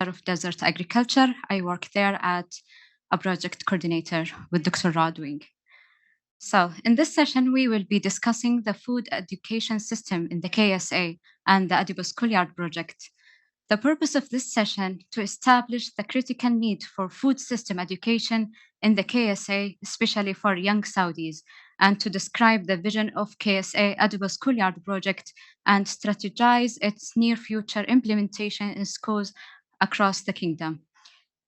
of Desert Agriculture. I work there at a project coordinator with Dr. Rodwing. So in this session, we will be discussing the food education system in the KSA and the Edible Schoolyard project. The purpose of this session to establish the critical need for food system education in the KSA, especially for young Saudis, and to describe the vision of KSA Edible Schoolyard project and strategize its near future implementation in schools across the kingdom.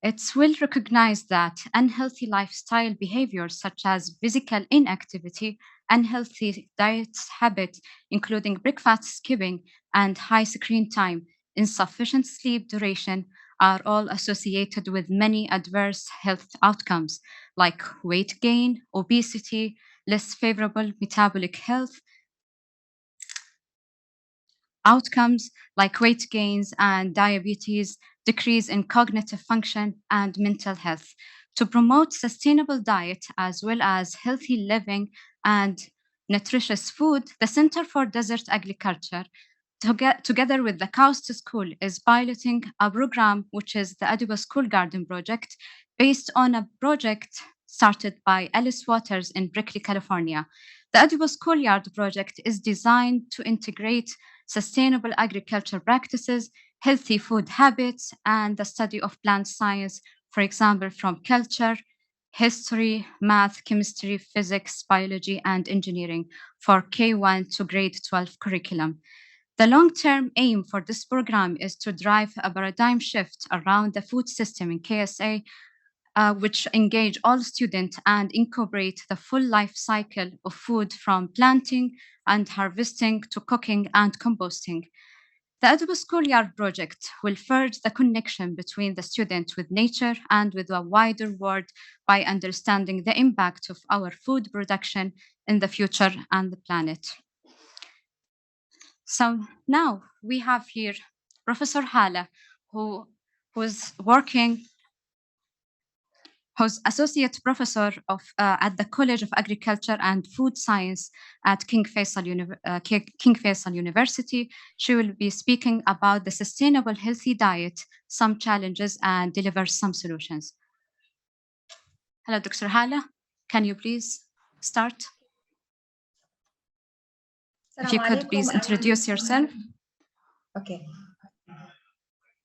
It's well recognized that unhealthy lifestyle behaviors such as physical inactivity, unhealthy diet habits, including breakfast skipping and high screen time, insufficient sleep duration, are all associated with many adverse health outcomes like weight gain, obesity, less favorable metabolic health, outcomes like weight gains and diabetes, decrease in cognitive function, and mental health. To promote sustainable diet as well as healthy living and nutritious food, the Center for Desert Agriculture, together with the KAUST School, is piloting a program which is the Edible School Garden Project, based on a project started by Alice Waters in Berkeley, California. The Edible Schoolyard project is designed to integrate sustainable agriculture practices, healthy food habits, and the study of plant science, for example, from culture, history, math, chemistry, physics, biology, and engineering for K1 to grade 12 curriculum. The long-term aim for this program is to drive a paradigm shift around the food system in KSA, which engage all students and incorporate the full life cycle of food from planting and harvesting to cooking and composting. The Edible Schoolyard project will further the connection between the student with nature and with the wider world by understanding the impact of our food production in the future and the planet. So now we have here Professor Hala, who's associate professor at the College of Agriculture and Food Science at King Faisal University. She will be speaking about the sustainable healthy diet, some challenges, and deliver some solutions. Hello, Dr. Hala. Can you please start? If you could please introduce yourself. Okay.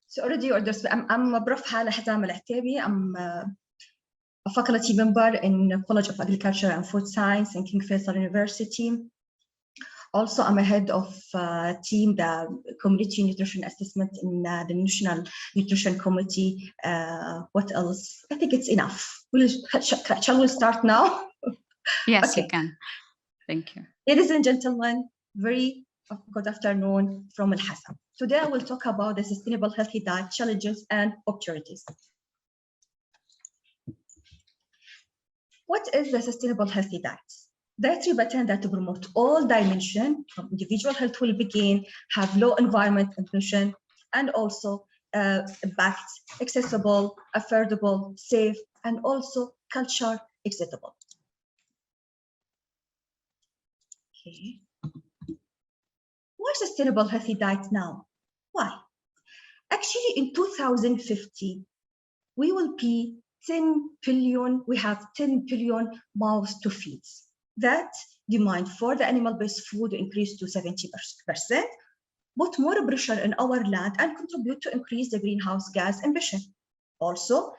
So already I'm Prof. Hala Hizam Alotaibi. I'm a faculty member in the College of Agriculture and Food Science in King Faisal University. Also, I'm a head of team, the Community Nutrition Assessment in the National Nutrition Committee. What else? I think it's enough. Shall we start now? Yes, okay. You can. Thank you. Ladies and gentlemen, very good afternoon from Al-Hizam. Today, I will talk about the sustainable healthy diet challenges and opportunities. What is the sustainable healthy diet? Dietary pattern that promote all dimensions from individual health will begin, have low environment emission, and also impact, accessible, affordable, safe, and also culture acceptable. Okay. Why sustainable healthy diet now? Why? Actually, in 2050, we will be 10 billion, we have 10 billion mouths to feed. That demand for the animal-based food increased to 70%, put more pressure in our land and contribute to increase the greenhouse gas emission. Also,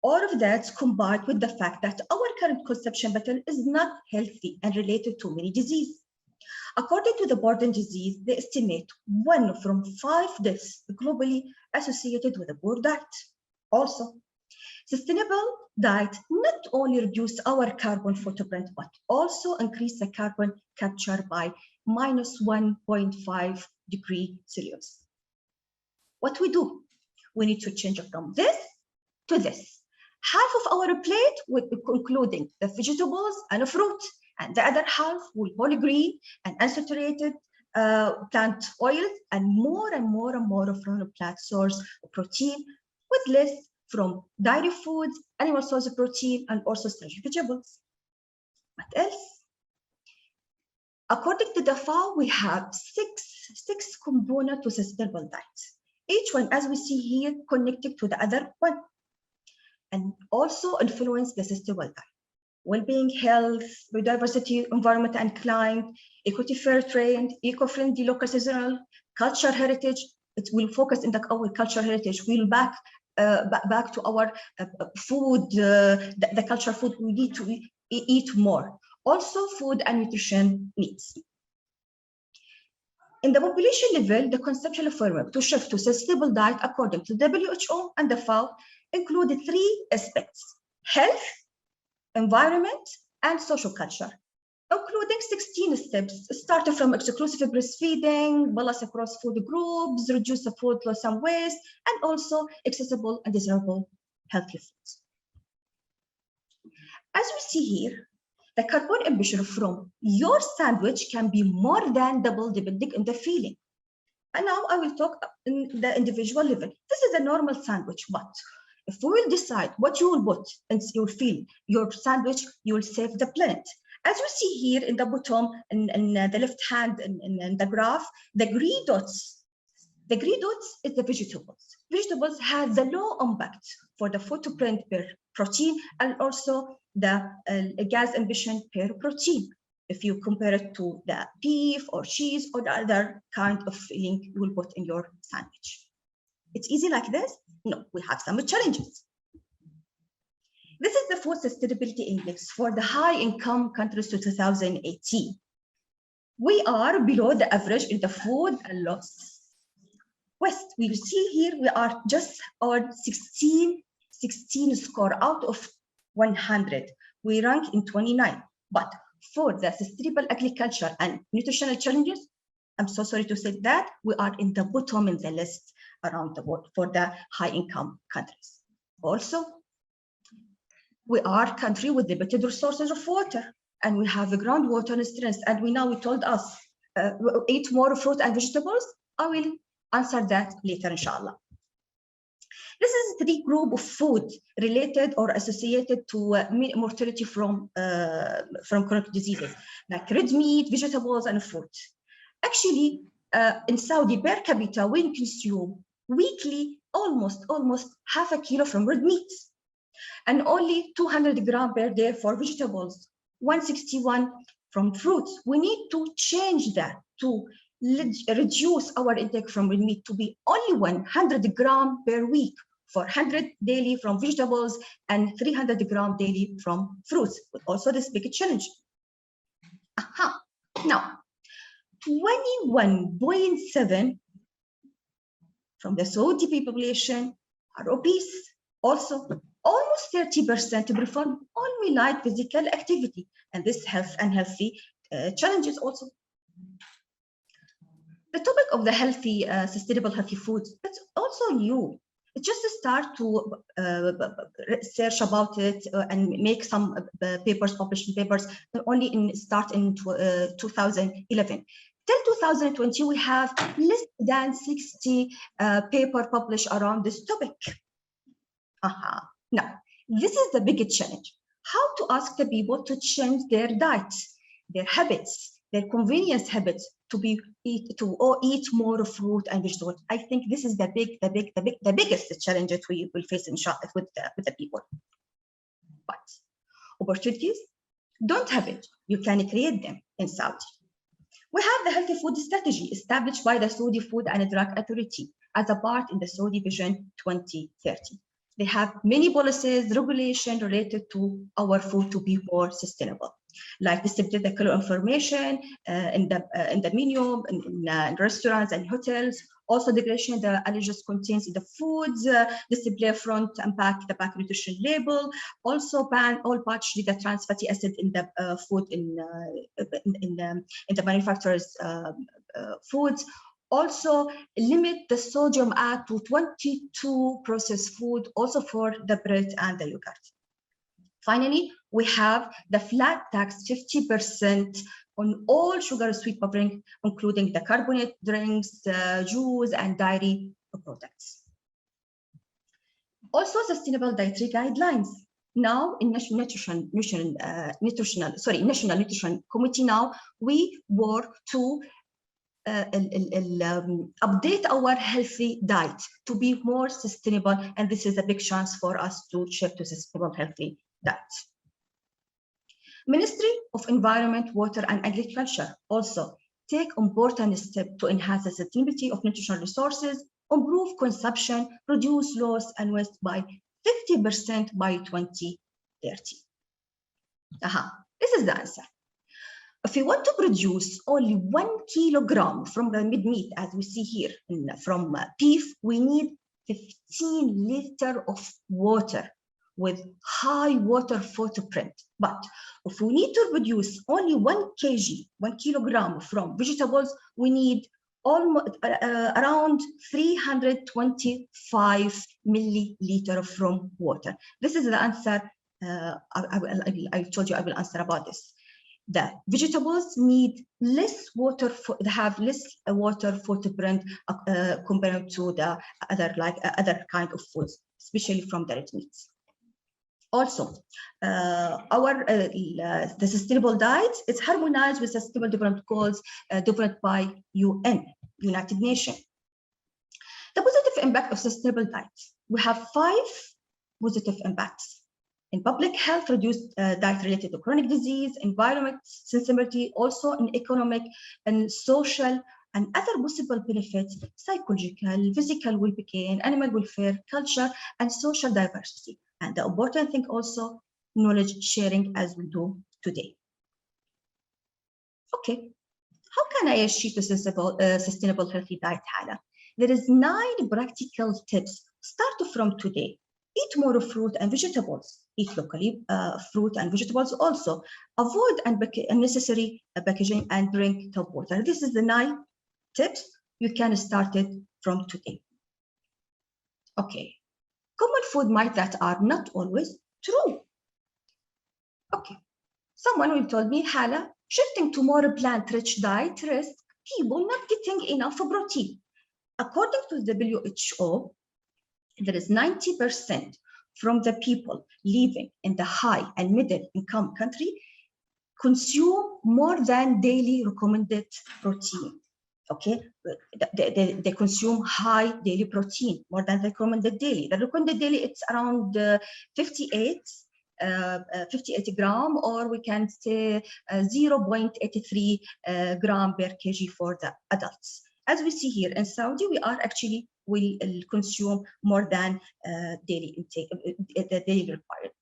all of that combined with the fact that our current consumption pattern is not healthy and related to many diseases. According to the Border Disease, they estimate 1 from 5 deaths globally associated with a poor diet. Also, sustainable diet not only reduce our carbon footprint, but also increase the carbon capture by minus 1.5 degrees Celsius. What we do? We need to change from this to this. Half of our plate will be including the vegetables and fruit, and the other half will whole grain and unsaturated plant oils, and more from plant source of protein, with less from dairy foods, animal source of protein, and also starchy vegetables. What else? According to the FAO, we have six components to sustainable diet. Each one, as we see here, connected to the other one, and also influence the sustainable diet. Well-being, health, biodiversity, environment and climate, equity, fair trade, eco-friendly, local, seasonal, culture, heritage. It will focus in our cultural heritage. We'll back to our food, the cultural food we need to eat more. Also, food and nutrition needs. In the population level, the conceptual framework to shift to sustainable diet according to WHO and the FAO included 3 aspects: health, environment, and social culture, including 16 steps, starting from exclusive breastfeeding, balance across food groups, reduce the food loss and waste, and also accessible and desirable healthy foods. As we see here, the carbon emission from your sandwich can be more than double depending on the filling. And now I will talk in the individual level. This is a normal sandwich, but if we will decide what you will put in your filling, your sandwich, you will save the planet. As we see here in the bottom, in the left hand in the graph, the green dots. The green dots is the vegetables. Vegetables have the low impact for the footprint per protein and also the gas emission per protein. If you compare it to the beef or cheese or the other kind of filling you will put in your sandwich. It's easy like this? No, we have some challenges. This is the Food Sustainability Index for the high-income countries to 2018. We are below the average in the food and loss. West, we see here we are just on 16 score out of 100. We rank in 29, but for the sustainable agriculture and nutritional challenges, I'm so sorry to say that we are in the bottom in the list around the world for the high-income countries. Also, we are a country with limited resources of water, and we have the groundwater strength. And we told us eat more fruit and vegetables. I will answer that later, inshallah. This is 3 groups of food related or associated to mortality from chronic diseases, like red meat, vegetables, and fruit. Actually, in Saudi per capita, we consume weekly almost half a kilo from red meat, and only 200 grams per day for vegetables, 161 from fruits. We need to change that to reduce our intake from red meat to be only 100 grams per week, 400 daily from vegetables, and 300 grams daily from fruits. But also this big challenge. Now, 21.7 from the Saudi population are obese. Also, almost 30% perform only light physical activity, and this health and healthy challenges also. The topic of the healthy, sustainable healthy foods, it's also new. It just start to research about it and make some papers, publishing papers, only start in 2011. Till 2020, we have less than 60 papers published around this topic. Now, this is the biggest challenge. How to ask the people to change their diets, their habits, their convenience habits to eat more fruit and vegetables. I think this is the biggest challenge that we will face with the people. But opportunities, don't have it. You can create them in Saudi. We have the healthy food strategy established by the Saudi Food and Drug Authority as a part in the Saudi Vision 2030. They have many policies, regulations related to our food to be more sustainable, like distributed the color information in the menu, in restaurants and hotels. Also, declaration the allergens contains in the foods, display front and back nutrition label. Also, ban all partially the trans fatty acid in the food in the manufacturers' foods. Also, limit the sodium add to 22 processed food, also for the bread and the yogurt. Finally, we have the flat tax 50% on all sugar sweet buffering, including the carbonate drinks, juice, and dairy products. Also, sustainable dietary guidelines. Now, in National Nutrition Committee, now we work to update our healthy diet to be more sustainable, and this is a big chance for us to shift to sustainable healthy diet. Ministry of Environment, Water and Agriculture also take important steps to enhance the sustainability of nutritional resources, improve consumption, reduce loss and waste by 50% by 2030. This is the answer. If we want to produce only 1 kilogram from the meat, as we see here from beef, we need 15 liters of water with high water footprint. But if we need to produce only 1 kilogram from vegetables, we need almost around 325 milliliter from water. This is the answer. I told you I will answer about this. The vegetables need less water, have less water footprint compared to the other kind of foods, especially from the red meats. Also, the sustainable diet is harmonized with sustainable development goals developed by UN, United Nations. The positive impact of sustainable diet. We have 5 positive impacts. In public health, reduced diet related to chronic disease, environment sensibility, also in economic and social and other possible benefits, psychological, physical well-being, animal welfare, culture, and social diversity. And the important thing also, knowledge sharing as we do today. Okay, how can I achieve a sustainable healthy diet, Hala? There is 9 practical tips. Start from today. Eat more fruit and vegetables. Eat locally fruit and vegetables also. Avoid unnecessary packaging and drink tap water. This is the 9 tips. You can start it from today. Okay. Common food myths that are not always true. Okay. Someone will tell me, Hala, shifting to more plant-rich diet risks people not getting enough protein. According to the WHO, there is 90% from the people living in the high and middle income country consume more than daily recommended protein. Okay, they consume high daily protein, more than the recommended daily. The recommended daily, it's around 58 gram, or we can say 0.83 gram per kg for the adults. As we see here in Saudi, we are actually will consume more than daily intake, the daily required.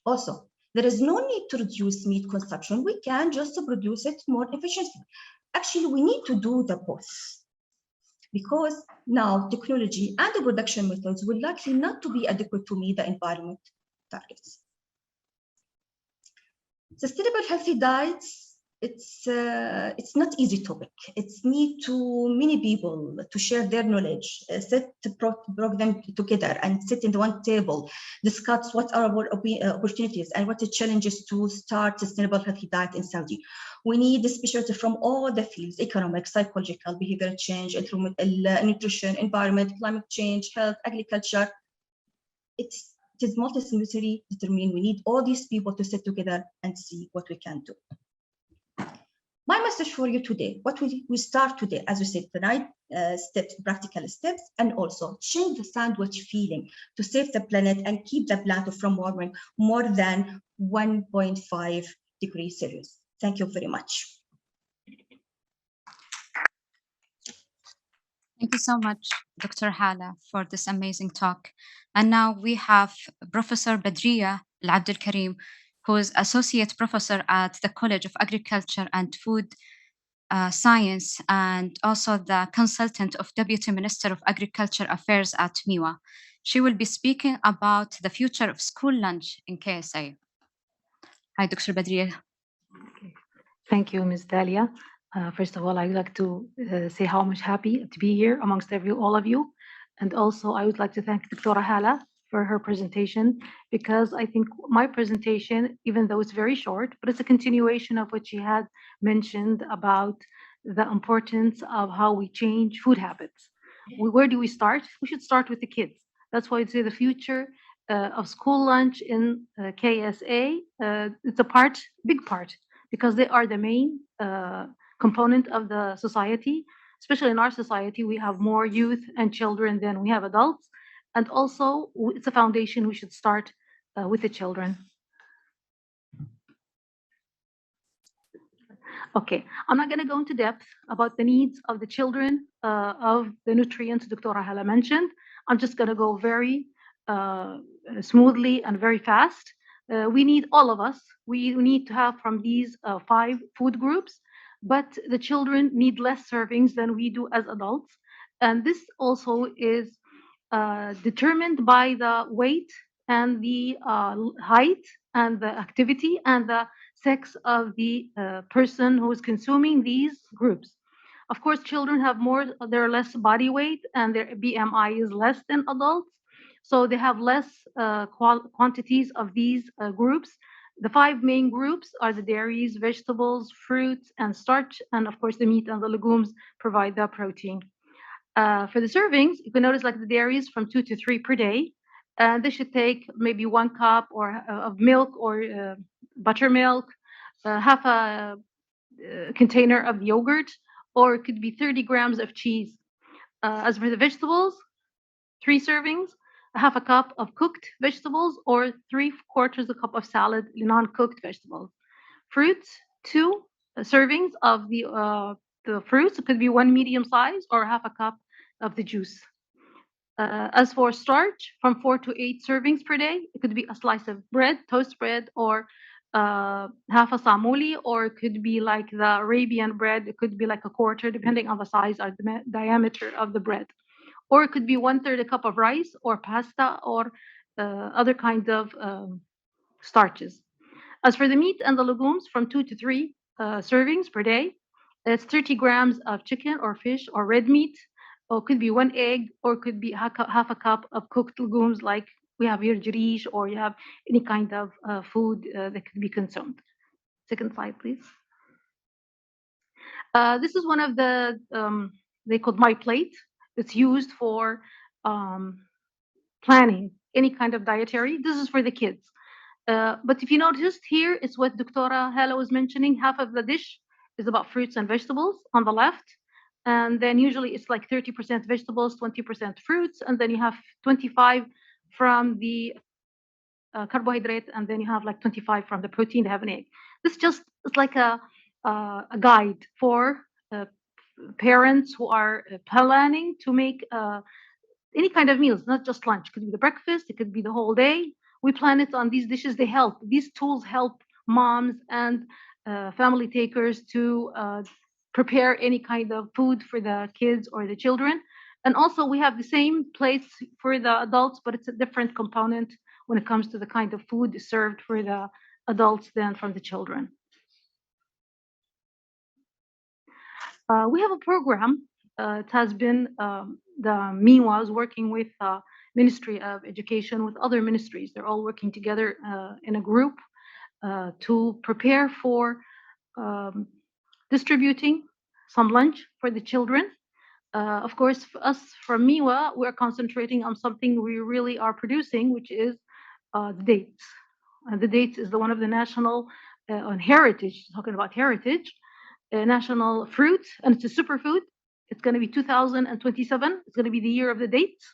Also, there is no need to reduce meat consumption. We can just produce it more efficiently. Actually, we need to do the both, because now technology and the production methods will likely not to be adequate to meet the environment targets. Sustainable healthy diets, it's not easy topic. It's need to many people to share their knowledge, bring them together and sit in one table, discuss what are our opportunities and what the challenges to start sustainable healthy diet in Saudi. We need specialists from all the fields: economic, psychological, behavioral change, nutrition, environment, climate change, health, agriculture. It is multidisciplinary determined. We need all these people to sit together and see what we can do. My message for you today, what we start today, as we said, the 9 steps, practical steps, and also change the sandwich feeling to save the planet and keep the planet from warming more than 1.5 degrees Celsius. Thank you very much. Thank you so much, Dr. Hala, for this amazing talk. And now we have Professor Badriah Alabdulkarim, who is Associate Professor at the College of Agriculture and Food Science, and also the Consultant of Deputy Minister of Agriculture Affairs at MEWA. She will be speaking about the future of school lunch in KSA. Hi, Dr. Badriah. Thank you, Ms. Dalia. First of all, I'd like to say how much happy to be here amongst all of you. And also, I would like to thank Dr. Hala for her presentation, because I think my presentation, even though it's very short, but it's a continuation of what she had mentioned about the importance of how we change food habits. Where do we start? We should start with the kids. That's why I'd say the future of school lunch in KSA, it's a big part, because they are the main component of the society. Especially in our society, we have more youth and children than we have adults. And also, it's a foundation we should start with the children. Okay, I'm not going to go into depth about the needs of the children of the nutrients Dr. Hala mentioned. I'm just going to go very smoothly and very fast. We need all of us. We need to have from these 5 food groups, but the children need less servings than we do as adults. And this also is determined by the weight and the height and the activity and the sex of the person who is consuming these groups. Of course, children have more, they're less body weight and their BMI is less than adults. So they have less quantities of these groups. The 5 main groups are the dairies, vegetables, fruits, and starch. And of course, the meat and the legumes provide the protein. For the servings, you can notice like the dairies from 2 to 3 per day. And they should take maybe 1 cup or of milk or buttermilk, half a container of yogurt, or it could be 30 grams of cheese. As for the vegetables, 3 servings, half a cup of cooked vegetables, or 3/4 a cup of salad, non-cooked vegetables. Fruits, 2 servings of the fruits. It could be 1 medium size or half a cup of the juice. As for starch, from 4 to 8 servings per day. It could be a slice of bread, toast bread, or half a samuli, or it could be like the Arabian bread. It could be like a quarter, depending on the size or the diameter of the bread. Or it could be 1/3 a cup of rice or pasta or other kinds of starches. As for the meat and the legumes, from 2 to 3 servings per day. It's 30 grams of chicken or fish or red meat, or it could be 1 egg, or it could be half a cup of cooked legumes like we have here jirish, or you have any kind of food that could be consumed. Second slide, please. This is one of the, they called My Plate. It's used for planning any kind of dietary. This is for the kids. But if you noticed here, it's what Dr. Hala was mentioning. Half of the dish is about fruits and vegetables on the left. And then usually it's like 30% vegetables, 20% fruits. And then you have 25 from the carbohydrate. And then you have like 25 from the protein. They have an egg. This just is like a guide for parents who are planning to make any kind of meals, not just lunch. It could be the breakfast. It could be the whole day. We plan it on these dishes. They help. These tools help moms and family takers to prepare any kind of food for the kids or the children. And also, we have the same plates for the adults, but it's a different component when it comes to the kind of food served for the adults than from the children. We have a program. It has been the MEWA is working with Ministry of Education with other ministries. They're all working together in a group to prepare for distributing some lunch for the children. Of course, for us from MEWA, we're concentrating on something we really are producing, which is the dates. The dates is one of the national on heritage, talking about heritage, national fruit, and it's a superfood. It's going to be 2027. It's going to be the year of the dates,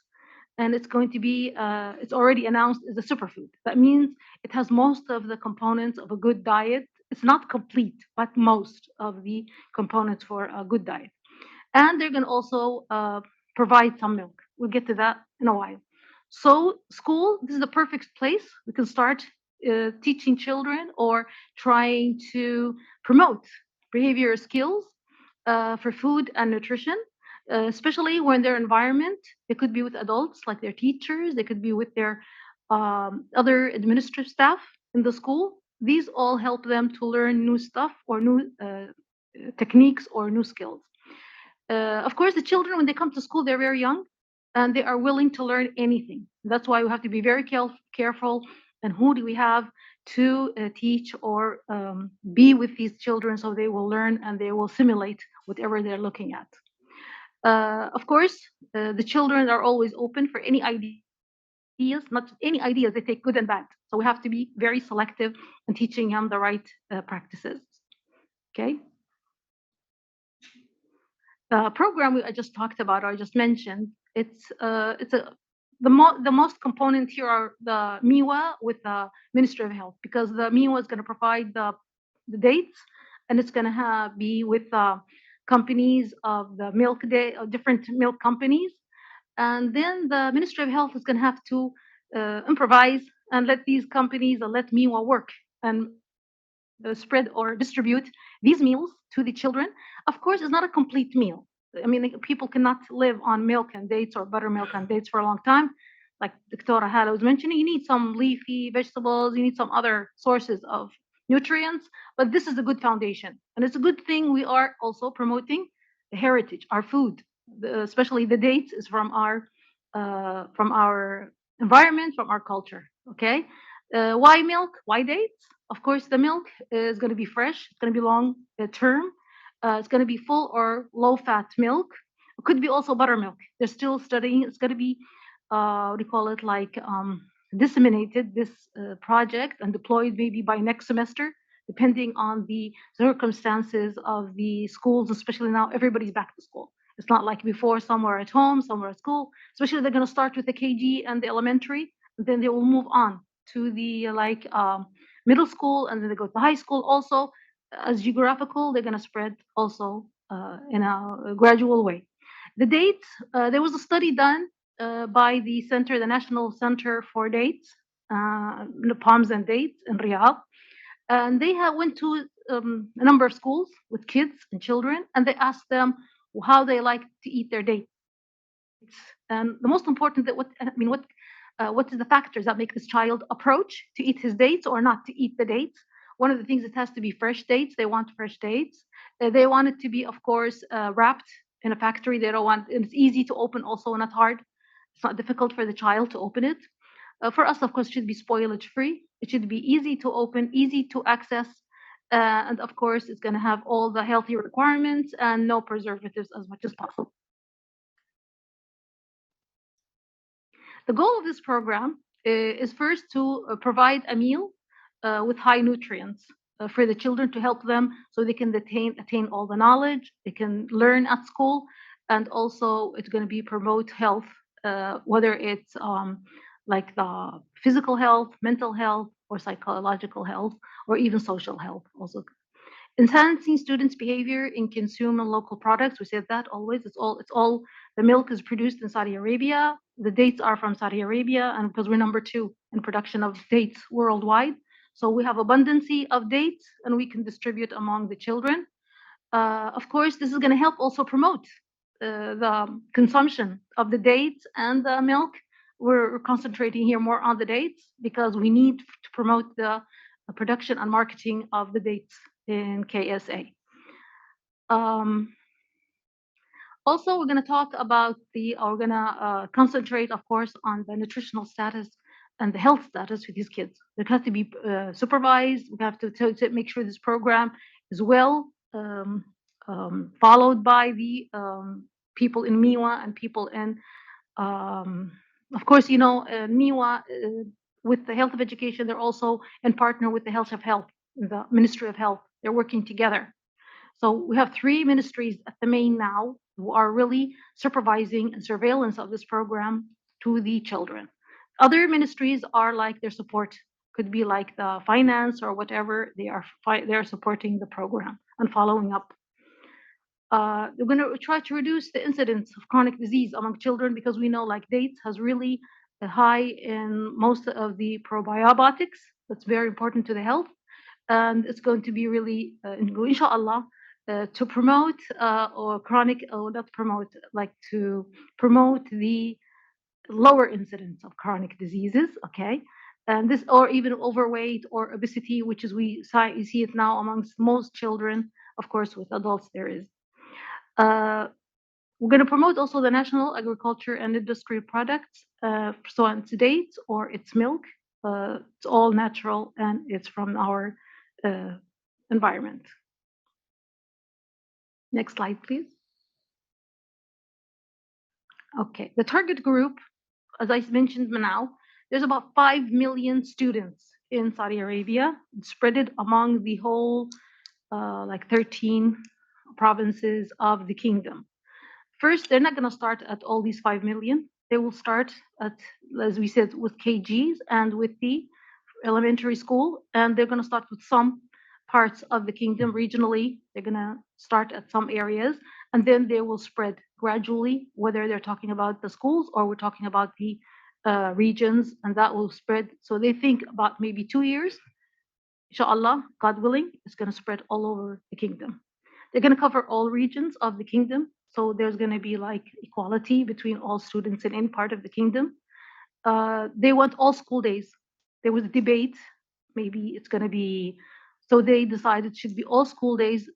and it's going to be, it's already announced as a superfood. That means it has most of the components of a good diet. It's not complete, but most of the components for a good diet. And they're going to also provide some milk. We'll get to that in a while. So school, this is the perfect place. We can start teaching children or trying to promote behavioral skills for food and nutrition, especially when their environment, it could be with adults like their teachers, they could be with their other administrative staff in the school. These all help them to learn new stuff or new techniques or new skills. Of course, the children, when they come to school, they're very young and they are willing to learn anything. That's why we have to be very careful. And who do we have to teach or be with these children so they will learn and they will simulate whatever they're looking at. Of course, the children are always open for any ideas, not any ideas, they take good and bad. So we have to be very selective in teaching them the right practices. Okay. The program I just talked about, or I just mentioned, the most component here are the MEWA with the Ministry of Health, because the MEWA is going to provide the dates, and it's going to be with companies of the milk day, different milk companies, and then the Ministry of Health is going to have to improvise and let these companies or let MEWA work and spread or distribute these meals to the children. Of course, it's not a complete meal. I mean, people cannot live on milk and dates or buttermilk and dates for a long time. Like Dr. Hala was mentioning, you need some leafy vegetables, you need some other sources of nutrients, but this is a good foundation. And it's a good thing we are also promoting the heritage, our food, especially the dates is from our environment, from our culture, okay? Why milk? Why dates? Of course, the milk is going to be fresh. It's going to be long term. It's going to be full or low fat milk. It could be also buttermilk. They're still studying. It's going to be, what do you call it, like disseminated, this project, and deployed maybe by next semester, depending on the circumstances of the schools, especially now everybody's back to school. It's not like before, some were at home, some were at school. Especially they're going to start with the KG and the elementary, and then they will move on to the middle school, and then they go to high school also. As geographical, they're going to spread also in a gradual way. The dates, there was a study done by the center, the National Center for Dates, Palms and Dates in Riyadh, and they went to a number of schools with kids and children, and they asked them how they like to eat their dates. And the most important, what is the factors that make this child approach to eat his dates or not to eat the dates? One of the things, it has to be fresh dates. They want fresh dates. They want it to be, of course, wrapped in a factory. They don't want, it's easy to open also, not hard. It's not difficult for the child to open it. For us, of course, it should be spoilage free. It should be easy to open, easy to access. And of course, it's going to have all the healthy requirements and no preservatives as much as possible. The goal of this program is first to provide a meal with high nutrients for the children, to help them so they can attain all the knowledge, they can learn at school, and also it's going to be promote health, whether it's like the physical health, mental health, or psychological health, or even social health also. Enhancing students' behavior in consuming local products. We said that always. It's all the milk is produced in Saudi Arabia. The dates are from Saudi Arabia, and because we're number 2 in production of dates worldwide, so we have abundancy of dates, and we can distribute among the children. Of course, this is going to help also promote the consumption of the dates and the milk. We're concentrating here more on the dates because we need to promote the production and marketing of the dates in KSA. Also, we're going to talk about we're going to concentrate, of course, on the nutritional status and the health status with these kids. They have to be supervised. We have to make sure this program is well followed by the people in MEWA and people in, of course, MEWA with the Health of Education, they're also in partner with the Health of Health, the Ministry of Health. They're working together. So we have 3 ministries at the main now who are really supervising and surveillance of this program to the children. Other ministries are like their support, could be like the finance or whatever. They are supporting the program and following up. We're going to try to reduce the incidence of chronic disease among children, because we know like dates has really a high in most of the probiotics. That's very important to the health. And it's going to be really, inshallah, to promote to promote the lower incidence of chronic diseases, okay? And this, or even overweight or obesity, which is you see it now amongst most children. Of course, with adults there is. We're going to promote also the national agriculture and industry products. So it's dates or it's milk. It's all natural and it's from our environment. Next slide, please. Okay, the target group, as I mentioned now, there's about 5 million students in Saudi Arabia, spread it among the whole like 13 provinces of the kingdom. First, they're not going to start at all these 5 million. They will start at, as we said, with KGs and with the elementary school, and they're going to start with some parts of the kingdom regionally. They're going to start at some areas, and then they will spread gradually, whether they're talking about the schools or we're talking about the regions, and that will spread. So they think about maybe 2 years, inshallah, God willing, it's going to spread all over the kingdom. They're going to cover all regions of the kingdom. So there's going to be like equality between all students in any part of the kingdom. They want all school days. There was a debate, maybe it's going to be, so they decided it should be all school days,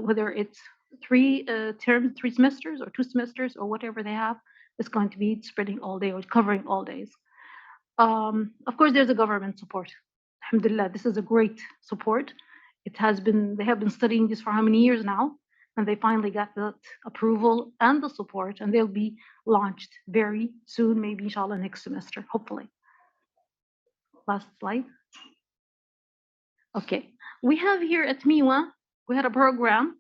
whether it's 3 terms, 3 semesters or 2 semesters or whatever they have. It's going to be spreading all day or covering all days. Of course, there's a government support. Alhamdulillah, this is a great support. It has been, they have been studying this for how many years now? And they finally got that approval and the support, and they'll be launched very soon, maybe inshallah next semester, hopefully. Last slide. Okay, we have here at MEWA, we had a program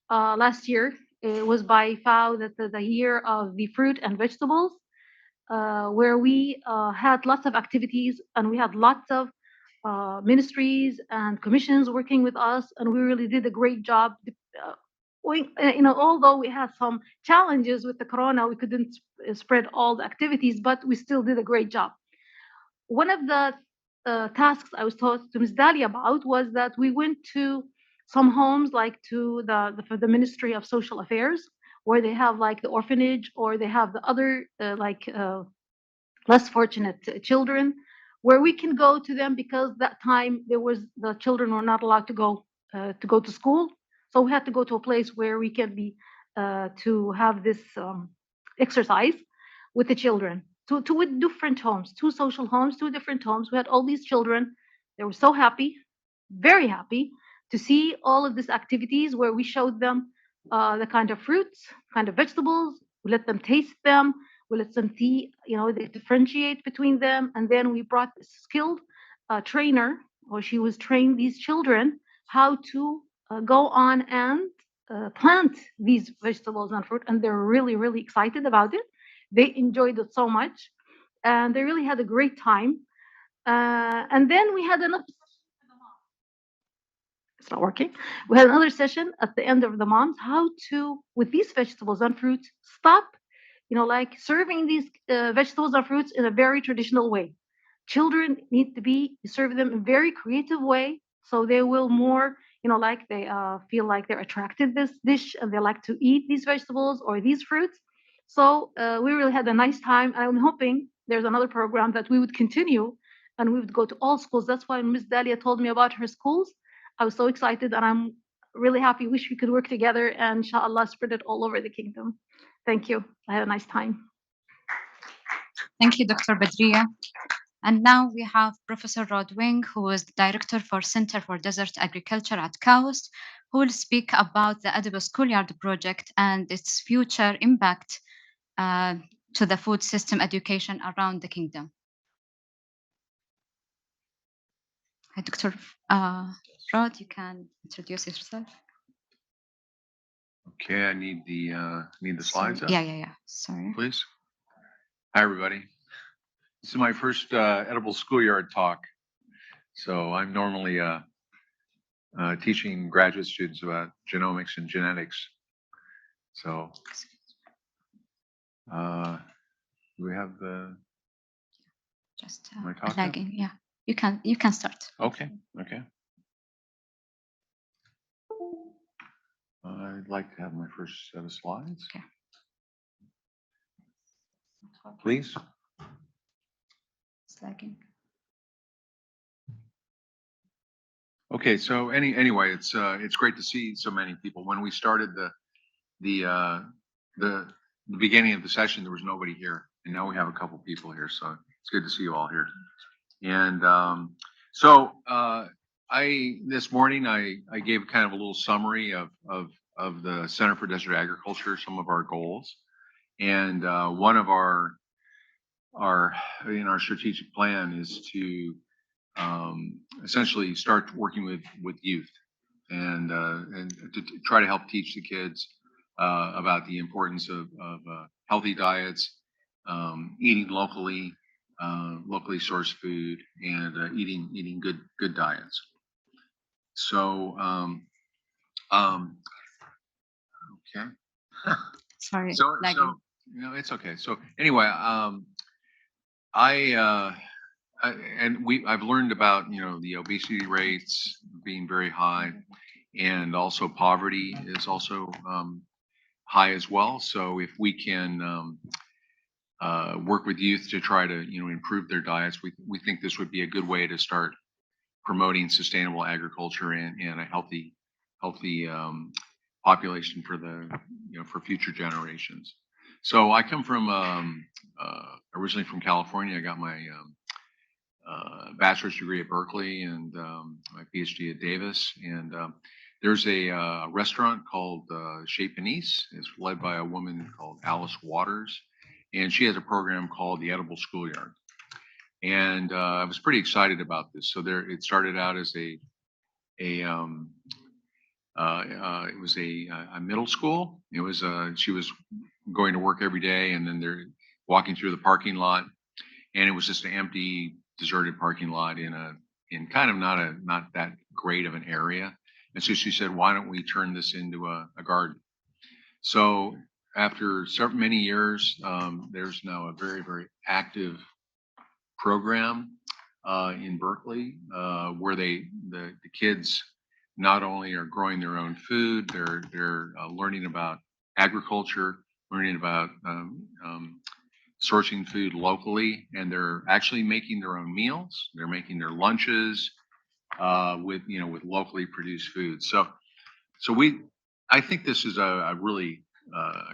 last year. It was by FAO, the year of the fruit and vegetables, where we had lots of activities and we had lots of ministries and commissions working with us, and we really did a great job. Although we had some challenges with the corona, we couldn't spread all the activities, but we still did a great job. One of the tasks I was taught to Ms. Dalia about was that we went to some homes, like to the Ministry of Social Affairs, where they have like the orphanage, or they have the other less fortunate children, where we can go to them, because that time the children were not allowed to go to school. So we had to go to a place where we can be to have this exercise with the children, with different homes, 2 social homes, 2 different homes. We had all these children. They were so happy, very happy to see all of these activities where we showed them the kind of fruits, kind of vegetables. We let them taste them. We let them see, they differentiate between them. And then we brought a skilled trainer, or she was trained these children how to go on and plant these vegetables and fruit. And they're really, really excited about it. They enjoyed it so much, and they really had a great time. And then we had another it's not working. We had another session at the end of the moms, how to, with these vegetables and fruits, stop, like serving these vegetables and fruits in a very traditional way. Children need to be, serve them in a very creative way, so they will more, like they feel like they're attracted this dish and they like to eat these vegetables or these fruits. So we really had a nice time. I'm hoping there's another program that we would continue and we would go to all schools. That's why Ms. Dalia told me about her schools. I was so excited, and I'm really happy. Wish we could work together and inshallah spread it all over the kingdom. Thank you. I had a nice time. Thank you, Dr. Badriah. And now we have Professor Rod Wing, who is the Director for Center for Desert Agriculture at KAUST, who will speak about the Edible Schoolyard project and its future impact to the food system education around the kingdom. Hi, Dr. Rod, you can introduce yourself. Okay, I need the slides up. Yeah. Sorry. Please. Hi, everybody. This is my first Edible Schoolyard talk. So I'm normally teaching graduate students about genomics and genetics. So do we have the just lagging? Yeah, you can start. Okay. I'd like to have my first set of slides. Okay. Please. It's lagging. Okay, so anyway, it's great to see so many people. When we started the beginning of the session, there was nobody here, and now we have a couple people here, so it's good to see you all here. And this morning I gave kind of a little summary of the Center for Desert Agriculture, some of our goals, and one of our strategic plan is to essentially start working with youth and to try to help teach the kids about the importance of healthy diets, eating locally, locally sourced food, and eating good diets. So okay. Sorry, So lagging. it's okay. So anyway, I've learned about the obesity rates being very high, and also poverty is also high as well. So if we can work with youth to try to improve their diets, we think this would be a good way to start promoting sustainable agriculture and a healthy population for for future generations. So I come from originally from California. I got my bachelor's degree at Berkeley and my PhD at Davis. And there's a restaurant called Chez Panisse. It's led by a woman called Alice Waters, and she has a program called the Edible Schoolyard. And I was pretty excited about this. So it started out as it was a middle school. It was she was going to work every day, and then they're walking through the parking lot, and it was just an empty, deserted parking lot in kind of not that great of an area. And so she said, "Why don't we turn this into a garden?" So after many years, there's now a very active program in Berkeley where the kids not only are growing their own food, they're learning about agriculture, learning about sourcing food locally, and they're actually making their own meals. They're making their lunches with locally produced food. So I think this is a really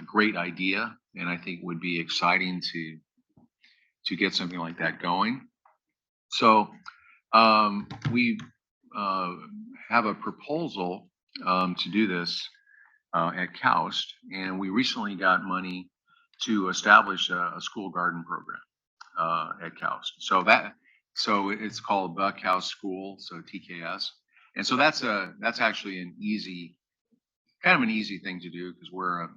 great idea, and I think would be exciting to get something like that going. So we have a proposal to do this at KAUST, and we recently got money to establish a school garden program at KAUST. So it's called the KAUST School, so TKS, and so that's actually an easy thing to do because we're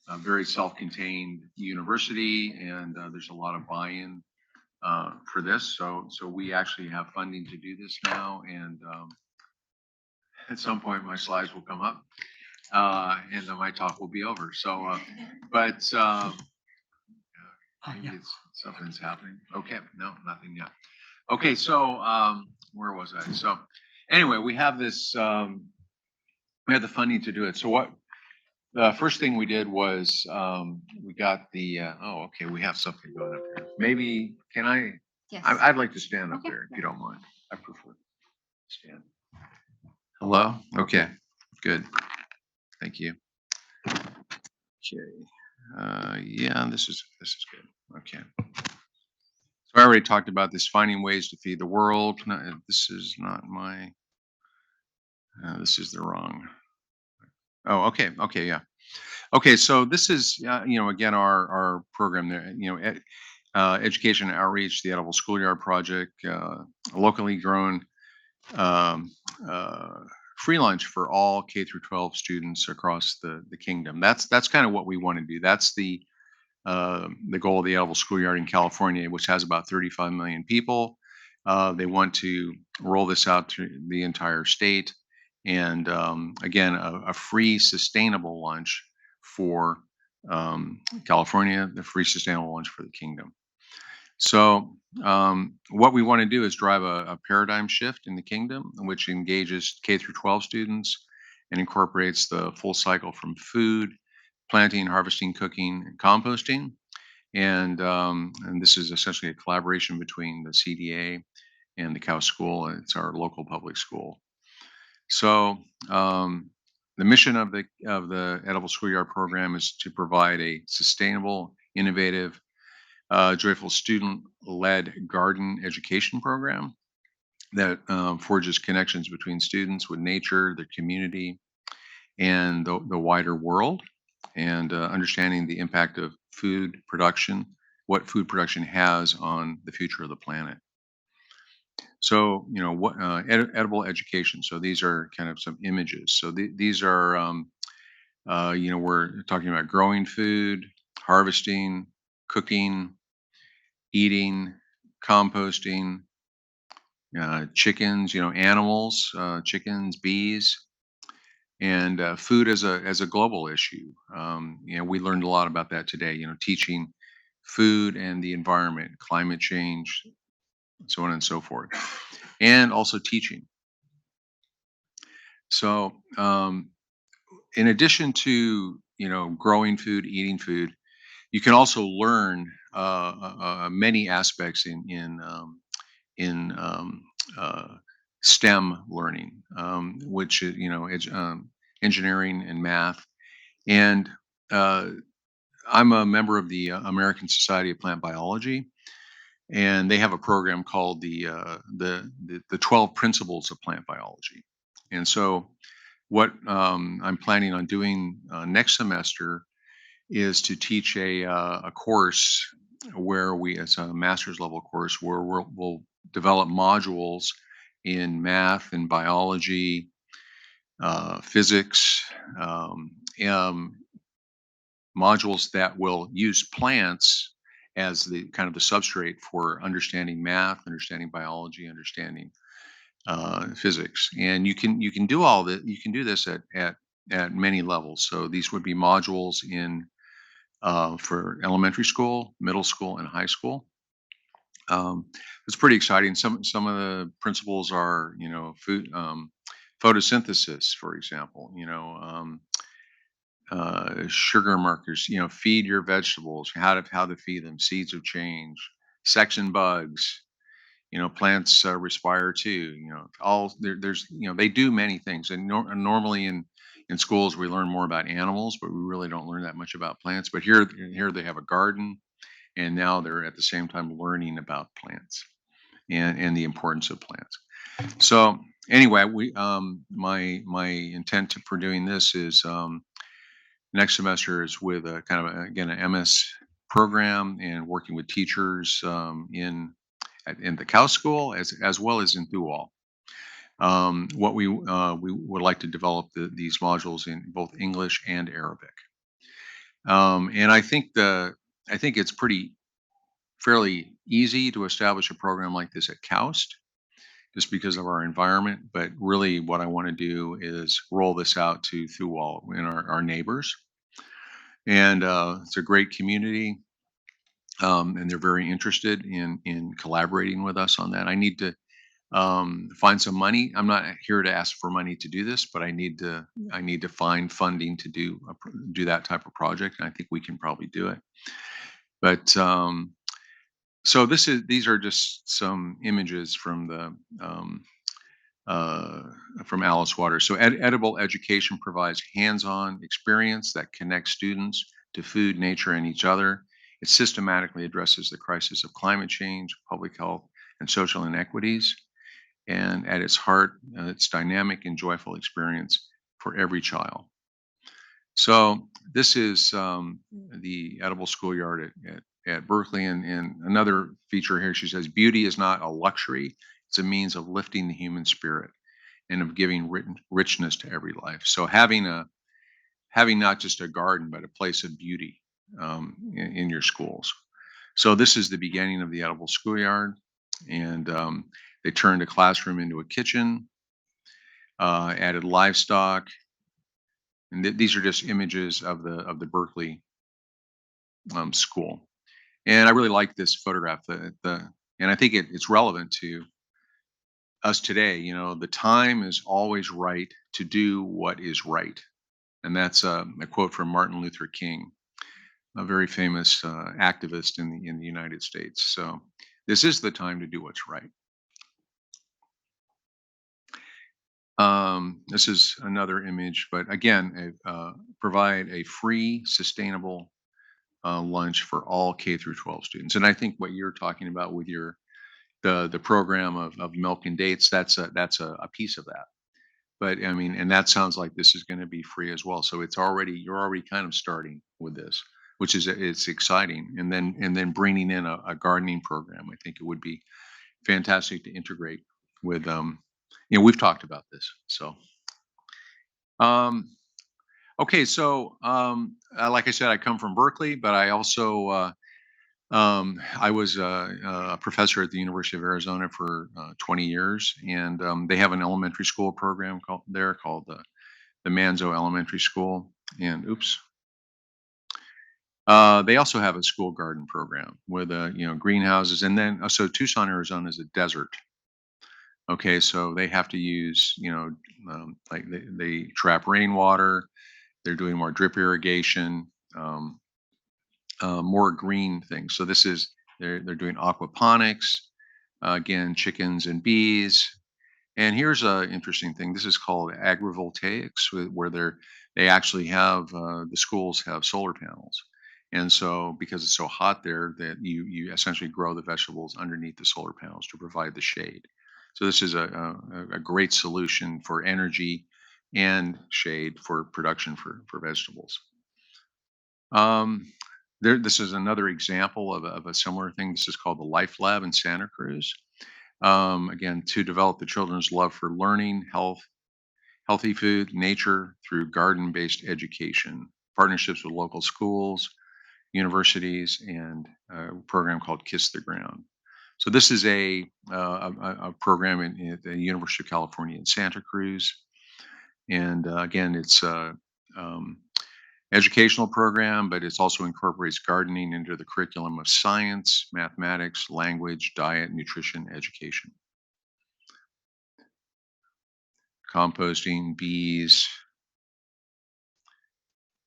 a very self-contained university, and there's a lot of buy-in for this. So we actually have funding to do this now, and at some point my slides will come up, and then my talk will be over. So, but maybe something's happening. Okay, no, nothing yet. Okay, so where was I? So anyway, we have this. We had the funding to do it. So what? The first thing we did was we got the. Oh, okay, we have something going up here. Maybe can I? Yes. I'd like to stand up Okay. there if you don't mind. I prefer to stand. Hello? Okay, good. Thank you. Okay. Yeah, this is good. Okay. So I already talked about this, finding ways to feed the world. No, this is not my. This is the wrong. Oh, okay. Okay, yeah. Okay, so this is again our program there. Education and outreach, the Edible Schoolyard project, a locally grown um, free lunch for all K through 12 students across the kingdom. That's kind of what we want to do. That's the goal of the Edible Schoolyard in California, which has about 35 million people. They want to roll this out to the entire state, and again, a free sustainable lunch for California, the free sustainable lunch for the kingdom. So what we want to do is drive a paradigm shift in the kingdom, which engages K through 12 students and incorporates the full cycle from food, planting, harvesting, cooking, and composting. And this is essentially a collaboration between the CDA and the KAUST School. It's our local public school. So the mission of the Edible Schoolyard program is to provide a sustainable, innovative, joyful student-led garden education program that forges connections between students with nature, their community, and the wider world, and understanding the impact of food production, what food production has on the future of the planet. So, what edible education. So these are kind of some images. So these are We're talking about growing food, harvesting, cooking, eating, composting, chickens, animals, chickens, bees, and food as a global issue. We learned a lot about that today. Teaching food and the environment, climate change, so on and so forth, and also teaching. So, in addition to growing food, eating food, you can also learn many aspects in STEM learning, which is engineering and math. And I'm a member of the American Society of Plant Biology, and they have a program called the 12 Principles of Plant Biology. And so, what I'm planning on doing next semester is to teach a course where it's a master's level course where we'll develop modules in math and biology, physics, modules that will use plants as the kind of the substrate for understanding math, understanding biology, understanding physics. And you can do all that. You can do this at many levels. So these would be modules in for elementary school, middle school, and high school. It's pretty exciting. Some of the principles are, food, photosynthesis, for example. Sugar markers. Feed your vegetables. How to feed them. Seeds of change. Section bugs. Plants respire too. There's they do many things, and normally in schools we learn more about animals, but we really don't learn that much about plants. But here they have a garden, and now they're at the same time learning about plants and the importance of plants. So anyway, my intent for doing this is next semester is with a kind of again an MS program and working with teachers in the KAUST school as well as in Thual. What we would like to develop these modules in both English and Arabic. And I think it's fairly easy to establish a program like this at KAUST just because of our environment. But really, what I want to do is roll this out to Thual and our neighbors. And it's a great community, and they're very interested in collaborating with us on that. I need to find some money. I'm not here to ask for money to do this, but I need to find funding to do that type of project. And I think we can probably do it. But so these are just some images from from Alice Waters. So edible education provides hands-on experience that connects students to food, nature, and each other. It systematically addresses the crisis of climate change, public health, and social inequities. And at its heart, it's dynamic and joyful experience for every child. So this is the Edible Schoolyard at Berkeley. And another feature here, she says, beauty is not a luxury. It's a means of lifting the human spirit and of giving richness to every life. So having not just a garden, but a place of beauty in your schools. So this is the beginning of the Edible Schoolyard. And they turned a classroom into a kitchen, added livestock. And these are just images of the Berkeley school. And I really like this photograph. And I think it's relevant to us today. The time is always right to do what is right. And that's a quote from Martin Luther King, a very famous activist in the United States. So this is the time to do what's right. This is another image, but again, provide a free, sustainable lunch for all K through 12 students. And I think what you're talking about with the program of milk and dates, that's a piece of that. But I mean, and that sounds like this is going to be free as well. So you're already kind of starting with this, which it's exciting. And then bringing in a gardening program, I think it would be fantastic to integrate with we've talked about this. So Okay, so like I said, I come from Berkeley, but I also I was a professor at the University of Arizona for 20 years, and they have an elementary school program called the Manzo Elementary School. And oops, they also have a school garden program with greenhouses, and then so Tucson, Arizona is a desert. Okay, so they have to use like they trap rainwater. They're doing more drip irrigation. More green things. So this is they're doing aquaponics, again, chickens and bees. And here's an interesting thing. This is called agrivoltaics, where they actually have the schools have solar panels. And so because it's so hot there, that you essentially grow the vegetables underneath the solar panels to provide the shade. So this is a great solution for energy and shade for production for vegetables. This is another example of a similar thing. This is called the Life Lab in Santa Cruz. Again, to develop the children's love for learning, healthy food, nature through garden-based education, partnerships with local schools, universities, and a program called Kiss the Ground. So this is a program at the University of California in Santa Cruz, and again, it's educational program, but it also incorporates gardening into the curriculum of science, mathematics, language, diet, nutrition, education. Composting, bees.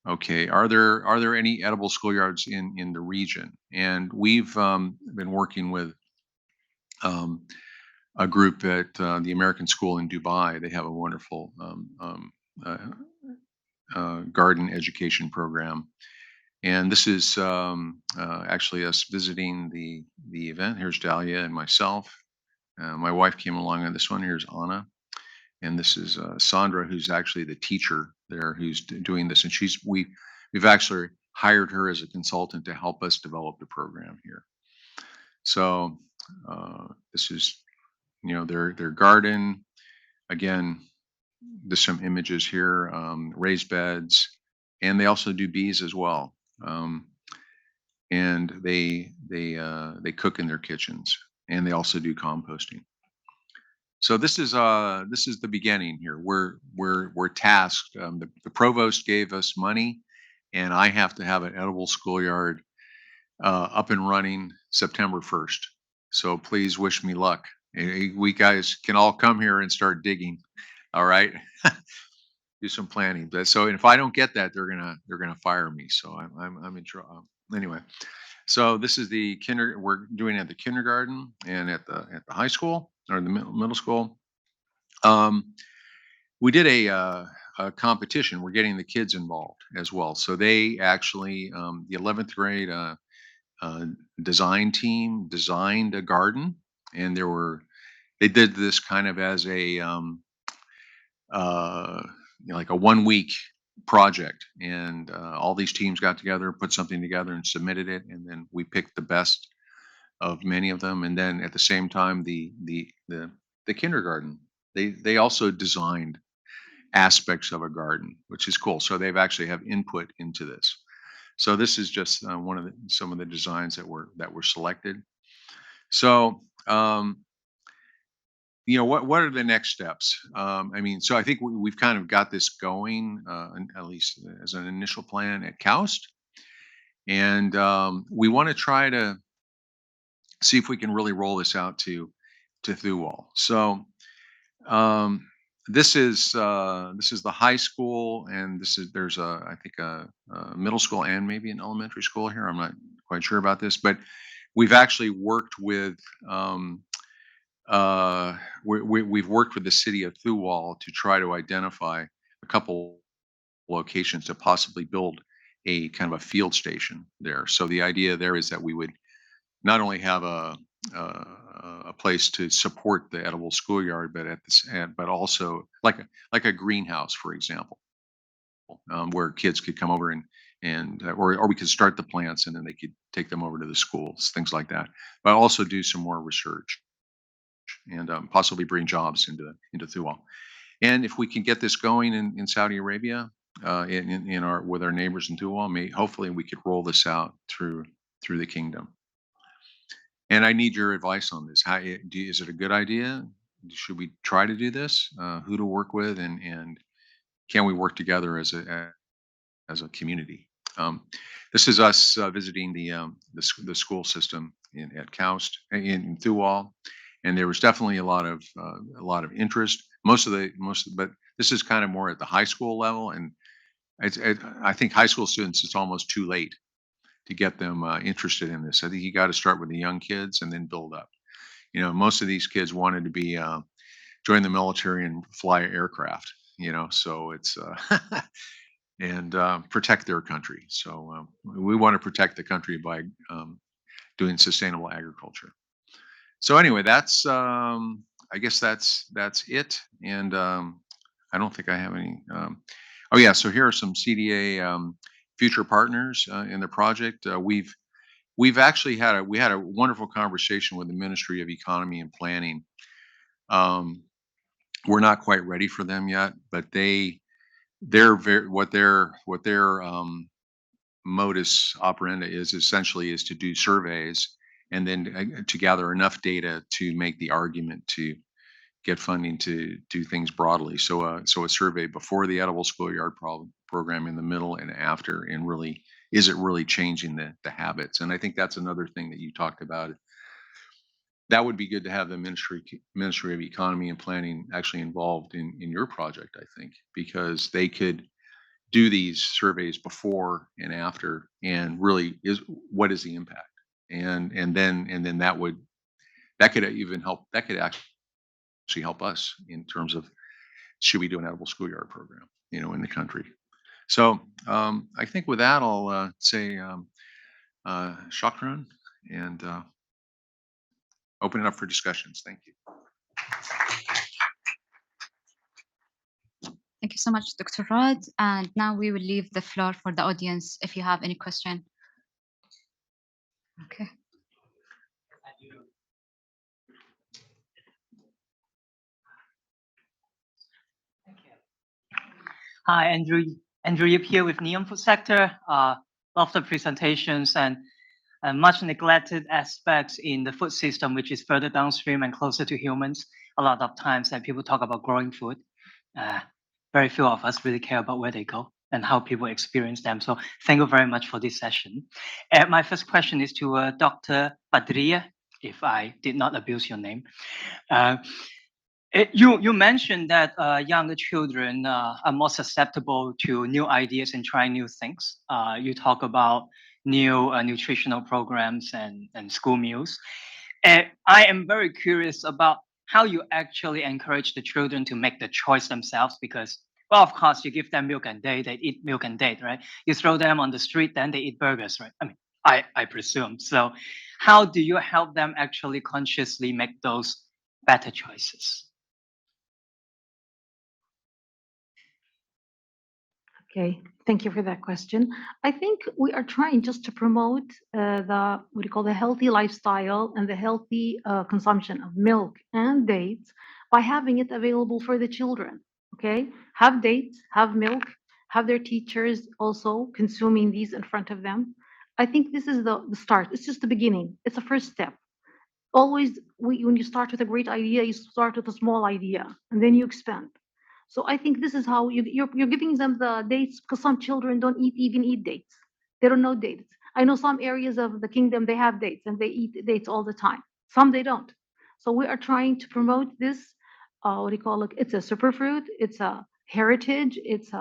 Okay, are there any edible schoolyards in the region? And we've been working with a group at the American School in Dubai. They have a wonderful garden education program. And this is actually us visiting the event. Here's Dalia and myself. My wife came along on this one. Here's Anna. And this is Sandra, who's actually the teacher there, who's doing this. And we've actually hired her as a consultant to help us develop the program here. So this is, their garden. Again, there's some images here, raised beds, and they also do bees as well. And they cook in their kitchens, and they also do composting. So this is the beginning here. We're tasked. The provost gave us money, and I have to have an edible schoolyard up and running September 1st. So please wish me luck. We guys can all come here and start digging. All right, do some planning. But so if I don't get that, they're gonna fire me. So I'm in trouble. Anyway, so this is the we're doing it at the kindergarten and at the high school or the middle school. We did a competition. We're getting the kids involved as well. So they actually the 11th grade design team designed a garden, and they did this kind of as a like a 1 week project, and all these teams got together, put something together, and submitted it, and then we picked the best of many of them. And then at the same time, the kindergarten, they also designed aspects of a garden, which is cool. So they've actually have input into this. So this is just one of some of the designs that were selected. So what are the next steps? I mean, so I think we've kind of got this going, at least as an initial plan at KAUST, and we want to try to see if we can really roll this out to Thuwal. So this is the high school, and there's I think a middle school and maybe an elementary school here. I'm not quite sure about this, but we've actually worked with we've worked with the city of Thuwal to try to identify a couple locations to possibly build a kind of a field station there. So the idea there is that we would not only have a place to support the edible schoolyard, but also like a greenhouse, for example, where kids could come over or we could start the plants and then they could take them over to the schools, things like that. But also do some more research and possibly bring jobs into Thuwal. And if we can get this going in Saudi Arabia, in our with our neighbors in Tuwal. Hopefully we could roll this out through the kingdom. And I need your advice on this. Is it a good idea? Should we try to do this? Who to work with, and can we work together as a community? This is us visiting the school system at KAUST in Thual, and there was definitely a lot of interest. But this is kind of more at the high school level, and I think high school students, it's almost too late to get them interested in this. I think you got to start with the young kids and then build up. You know, most of these kids wanted to be join the military and fly aircraft. You know, so it's and protect their country. So we want to protect the country by doing sustainable agriculture. So anyway, that's I guess that's it. And I don't think I have any. Oh yeah, so here are some CDA future partners in the project. We've actually had a wonderful conversation with the Ministry of Economy and Planning. We're not quite ready for them yet, but they're very what their modus operandi is essentially is to do surveys and then to gather enough data to make the argument to get funding to do things broadly. So a survey before the Edible Schoolyard program, in the middle, and after, and really, is it really changing the habits? And I think that's another thing that you talked about. That would be good to have the Ministry of Economy and Planning actually involved in your project, I think, because they could do these surveys before and after, and really what is the impact? And then that could even help, that could actually help us in terms of, should we do an Edible Schoolyard program, you know, in the country? So I think with that, I'll say shukran and open it up for discussions. Thank you. Thank you so much, Dr. Rod. And now we will leave the floor for the audience if you have any question. Okay. Hi, Andrew Yip here with Neon Food Sector. Love the presentations and much neglected aspects in the food system, which is further downstream and closer to humans. A lot of times that people talk about growing food, very few of us really care about where they go and how people experience them. So thank you very much for this session. My first question is to Dr. Badriah, if I did not abuse your name. You mentioned that younger children are more susceptible to new ideas and trying new things. You talk about new nutritional programs and school meals. I am very curious about how you actually encourage the children to make the choice themselves, because, well, of course, you give them milk and date, they eat milk and date, right? You throw them on the street, then they eat burgers, right? I mean, I presume. So how do you help them actually consciously make those better choices? Okay, thank you for that question. I think we are trying just to promote the healthy lifestyle and the healthy consumption of milk and dates by having it available for the children. Okay, have dates, have milk, have their teachers also consuming these in front of them. I think this is the start. It's just the beginning. It's a first step. Always, when you start with a great idea, you start with a small idea, and then you expand. So I think this is how you're giving them the dates, because some children don't even eat dates. They don't know dates. I know some areas of the kingdom, they have dates and they eat dates all the time. Some they don't. So we are trying to promote this, it's a superfruit, it's a heritage, it's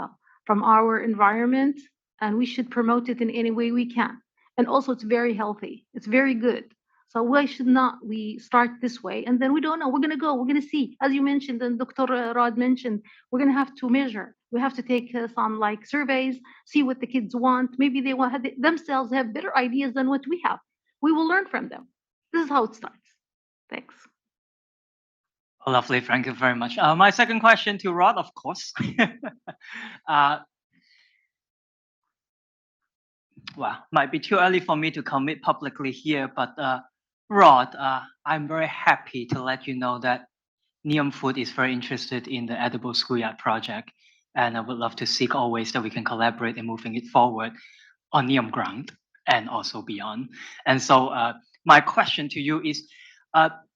from our environment, and we should promote it in any way we can. And also it's very healthy. It's very good. So why should not we start this way? And then we don't know, we're going to see, as you mentioned, and Dr. Rod mentioned, we're going to have to measure. We have to take some like surveys, see what the kids want. Maybe they want themselves have better ideas than what we have. We will learn from them. This is how it starts. Thanks. Oh, lovely. Thank you very much. My second question to Rod, of course. Well, might be too early for me to commit publicly here, but Rod, I'm very happy to let you know that Neom Food is very interested in the Edible Schoolyard project. and I would love to seek all ways that we can collaborate in moving it forward on Neom ground and also beyond. And so my question to you is,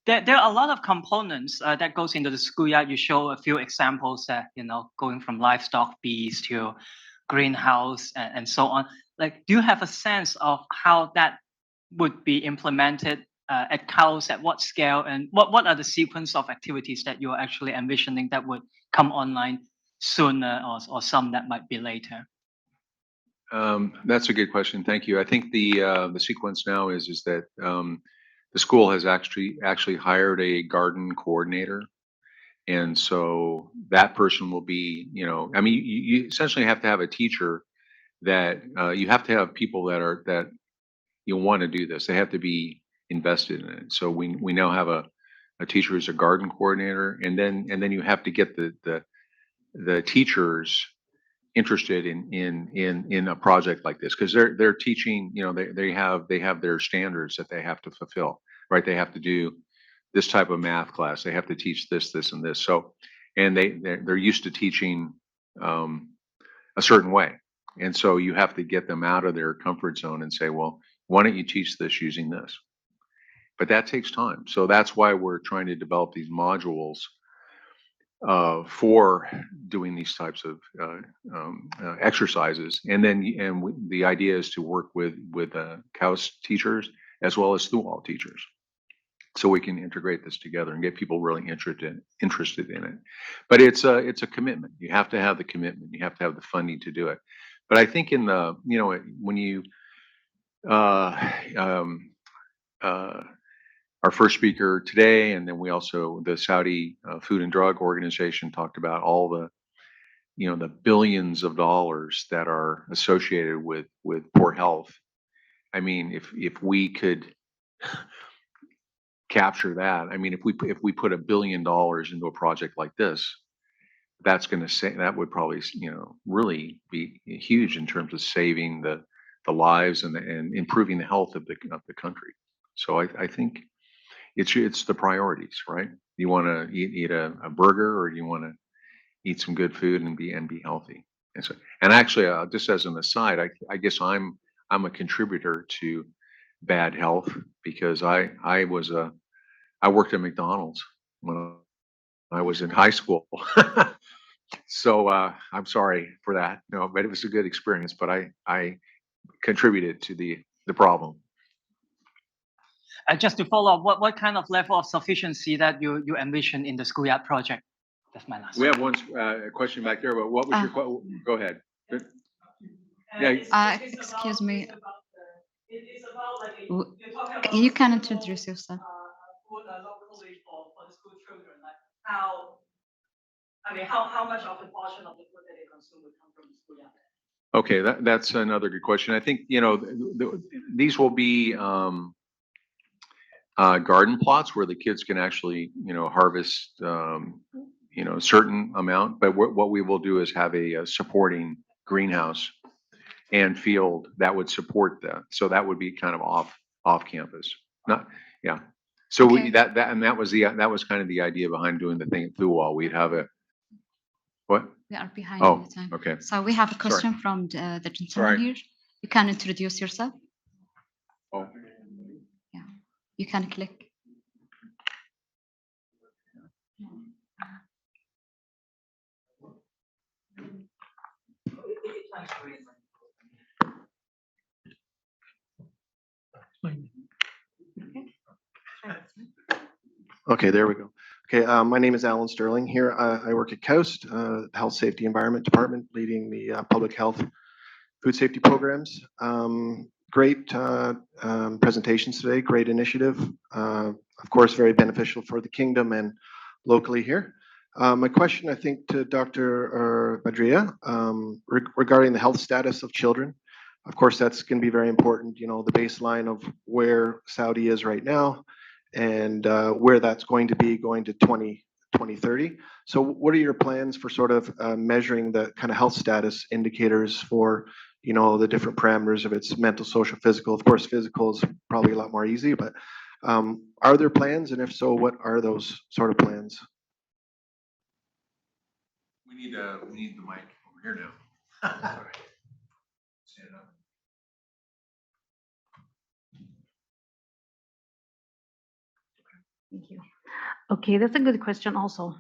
there are a lot of components that goes into the schoolyard. You show a few examples that, going from livestock, bees to greenhouse and so on. Like, do you have a sense of how that would be implemented at KAUST, at what scale, and what are the sequence of activities that you're actually envisioning that would come online sooner or some that might be later? That's a good question. Thank you. I think the sequence now is that the school has actually hired a garden coordinator, and so that person will be, I mean, you essentially have to have a teacher that you have to have people that you want to do this. They have to be invested in it. So we now have a teacher who's a garden coordinator, and then you have to get the teachers interested in a project like this, because they're teaching, they have their standards that they have to fulfill, right? They have to do this type of math class, they have to teach this and this. So, and they're used to teaching a certain way, and so you have to get them out of their comfort zone and say, well, why don't you teach this using this? But that takes time. So that's why we're trying to develop these modules for doing these types of exercises. And then the idea is to work with KAUST teachers as well as through all teachers, so we can integrate this together and get people really interested in it. But it's a commitment. You have to have the commitment. You have to have the funding to do it. But I think in the when you our first speaker today, and then we also, the Saudi Food and Drug Organization, talked about all the the billions of dollars that are associated with poor health. I mean, if we could capture that, I mean, if we put $1 billion into a project like this, that's going to say that would probably really be huge in terms of saving the lives and improving the health of the country. So I think it's the priorities, right? You want to eat a burger, or you want to eat some good food and be healthy. And so, and actually, just as an aside, I guess I'm a contributor to bad health, because I worked at McDonald's when I was in high school. So I'm sorry for that. No, but it was a good experience. But I contributed to the problem. Just to follow up, what kind of level of sufficiency that you envision in the schoolyard project? That's my last. We have one question back there, but what was your go ahead. Yeah. Excuse me. You can introduce yourself. Locally for the school children, like how much of the portion of the food that they consume would come from the schoolyard? Okay, that's another good question. I think these will be garden plots where the kids can actually harvest a certain amount. But what we will do is have a supporting greenhouse and field that would support that. So that would be kind of off campus. Not yeah. So Okay. that was kind of the idea behind doing the thing at Thuwal. We'd have a what? We are behind Oh, the time. okay. So we have a question from the gentleman Sorry. here. You can introduce yourself. Oh. Yeah, you can click. Okay, there we go. Okay, my name is Alan Sterling. Here, I work at KAUST, Health Safety Environment Department, leading the public health food safety programs. Great presentations today, great initiative. Of course, very beneficial for the kingdom and locally here. My question, I think, to Dr. Badriah, regarding the health status of children. Of course, that's going to be very important, the baseline of where Saudi is right now, and where that's going to be going to 2030. So what are your plans for sort of measuring the kind of health status indicators for, the different parameters of its mental, social, physical? Of course, physical is probably a lot more easy, but are there plans? And if so, what are those sort of plans? We need the mic over here now. Stand up. Thank you. Okay, that's a good question also.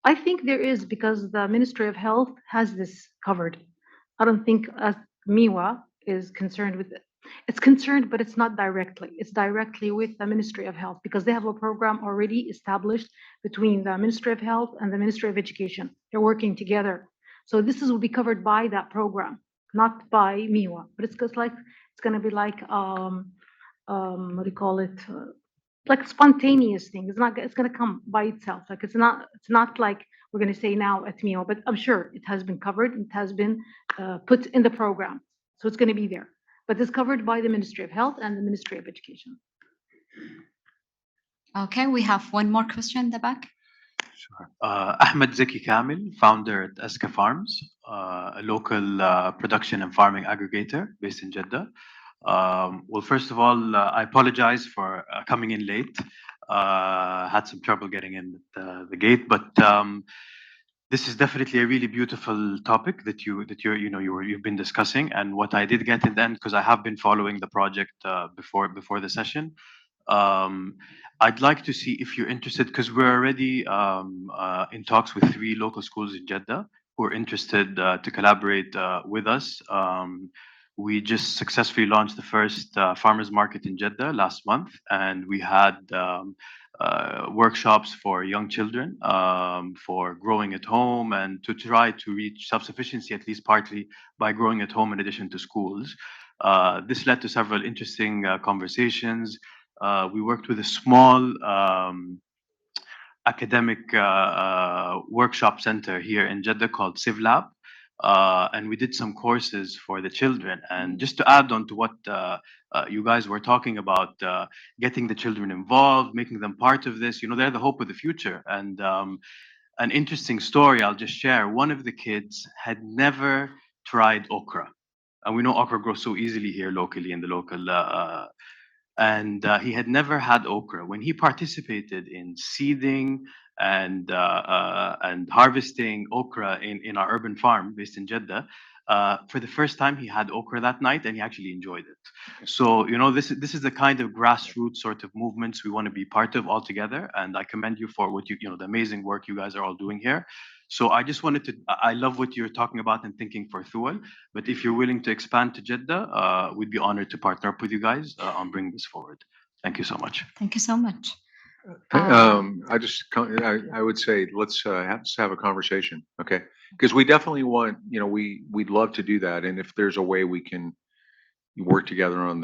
I think there is, because the Ministry of Health has this covered. I don't think MEWA is concerned with it. It's concerned, but it's not directly. It's directly with the Ministry of Health because they have a program already established between the Ministry of Health and the Ministry of Education. They're working together. So this will be covered by that program, not by MEWA. But it's just like, it's going to be like, what do you call it? Like a spontaneous thing. It's not. It's going to come by itself. Like it's not like we're going to say now at MEWA, but I'm sure it has been covered. It has been put in the program, so it's going to be there. But it's covered by the Ministry of Health and the Ministry of Education. Okay, we have one more question in the back. Sure. Ahmed Zeki Kamil, founder at Eska Farms, a local production and farming aggregator based in Jeddah. Well, first of all, I apologize for coming in late. Had some trouble getting in at the gate, but this is definitely a really beautiful topic that you've been discussing. And what I did get in the end, because I have been following the project before the session. I'd like to see if you're interested, because we're already in talks with 3 local schools in Jeddah who are interested to collaborate with us. We just successfully launched the first farmers market in Jeddah last month, and we had workshops for young children for growing at home and to try to reach self-sufficiency, at least partly by growing at home in addition to schools. This led to several interesting conversations. We worked with a small academic workshop center here in Jeddah called CivLab. And we did some courses for the children. And just to add on to what you guys were talking about, getting the children involved, making them part of this, they're the hope of the future. And an interesting story I'll just share. One of the kids had never tried okra. And we know okra grows so easily here locally in the local and he had never had okra. When he participated in seeding and harvesting okra in our urban farm based in Jeddah, for the first time he had okra that night and he actually enjoyed it. So this is the kind of grassroots sort of movements we want to be part of altogether. And I commend you for what the amazing work you guys are all doing here. So I just wanted to, I love what you're talking about and thinking for Thual, but if you're willing to expand to Jeddah, we'd be honored to partner up with you guys on bringing this forward. Thank you so much. Thank you so much. I would say let's have a conversation, okay? Because we definitely want, we'd love to do that, and if there's a way we can work together on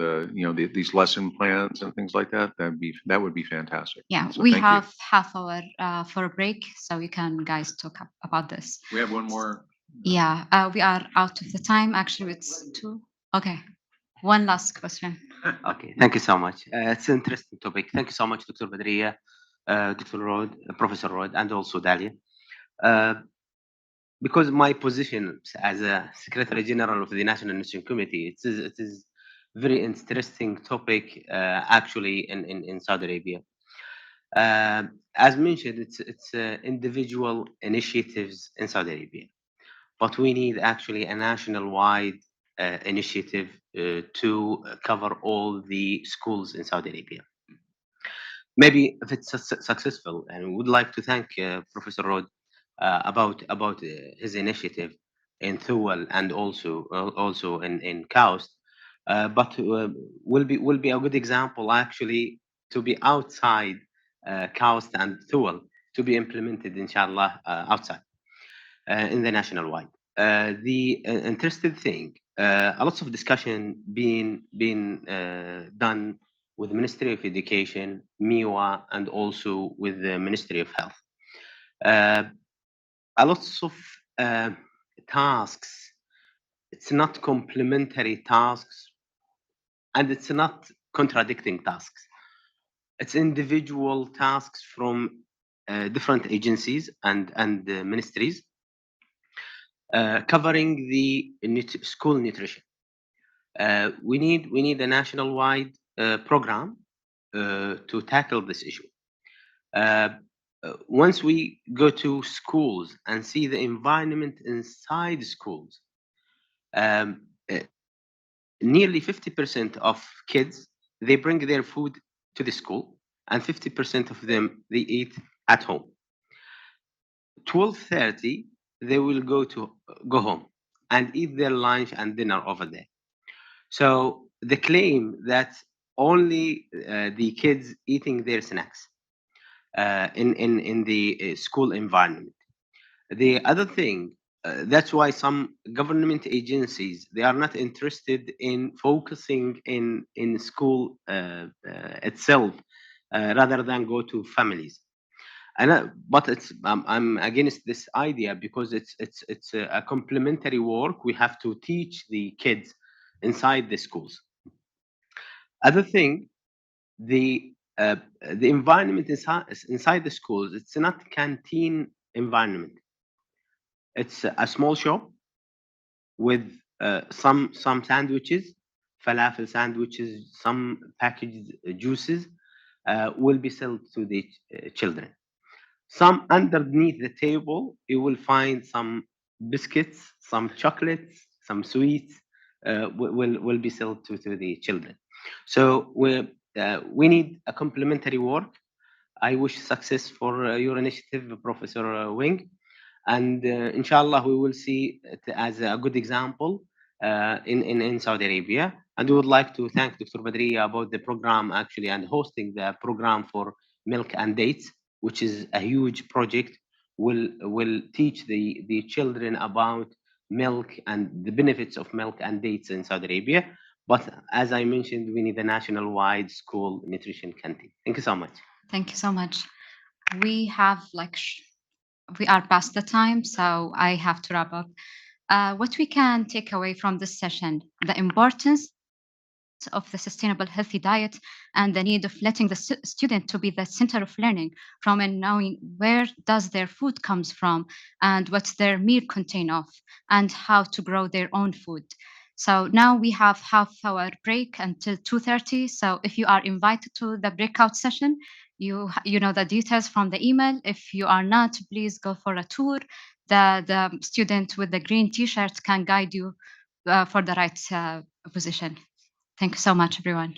these lesson plans and things like that, that would be fantastic. Yeah, so we have half hour for a break, so you can guys talk about this. We have one more. Yeah, we are out of the time. Actually, it's 2. Okay, one last question. Okay, thank you so much. It's an interesting topic. Thank you so much, Dr. Badriah, Dr. Rod, Professor Rod, and also Dalia. Because my position as a Secretary General of the National Nutrition Committee, it is very interesting topic actually in Saudi Arabia. As mentioned, it's individual initiatives in Saudi Arabia, but we need actually a national-wide initiative to cover all the schools in Saudi Arabia. Maybe if it's successful, and we would like to thank Professor Rod about his initiative in Thual and also in KAUST, but will be a good example actually to be outside KAUST and Thual to be implemented inshallah outside in the national wide. The interesting thing, a lot of discussion being done with the Ministry of Education, MEWA, and also with the Ministry of Health. A lot of tasks, it's not complementary tasks, and it's not contradicting tasks. It's individual tasks from different agencies and ministries covering the school nutrition. We need a national-wide program to tackle this issue. once we go to schools and see the environment inside schools, um, uh, nearly 50% of kids, they bring their food to the school, and 50% of them, they eat at home. 12:30, they will go home and eat their lunch and dinner over there. So the claim that only the kids eating their snacks in the school environment. The other thing, that's why some government agencies, they are not interested in focusing in school itself, rather than go to families. But I'm against this idea because it's a complementary work. We have to teach the kids inside the schools. Other thing, the environment inside the schools, it's not canteen environment. It's a small shop with some sandwiches, falafel sandwiches, some packaged juices will be sold to the children. Some underneath the table, you will find some biscuits, some chocolates, some sweets will be sold to the children. So we need a complementary work. I wish success for your initiative, Professor Wing. And inshallah, we will see it as a good example in Saudi Arabia. And we would like to thank Dr. Badriah about the program actually and hosting the program for milk and dates, which is a huge project. Will teach the children about milk and the benefits of milk and dates in Saudi Arabia. But as I mentioned, we need a national-wide school nutrition canteen. Thank you so much. Thank you so much. We have we are past the time, so I have to wrap up. What we can take away from this session, the importance of the sustainable healthy diet and the need of letting the student to be the center of learning from and knowing where does their food comes from and what's their meal contain of and how to grow their own food. So now we have half-hour break until 2:30. So if you are invited to the breakout session, you know the details from the email. If you are not, please go for a tour. The student with the green T-shirt can guide you for the right position. Thank you so much, everyone.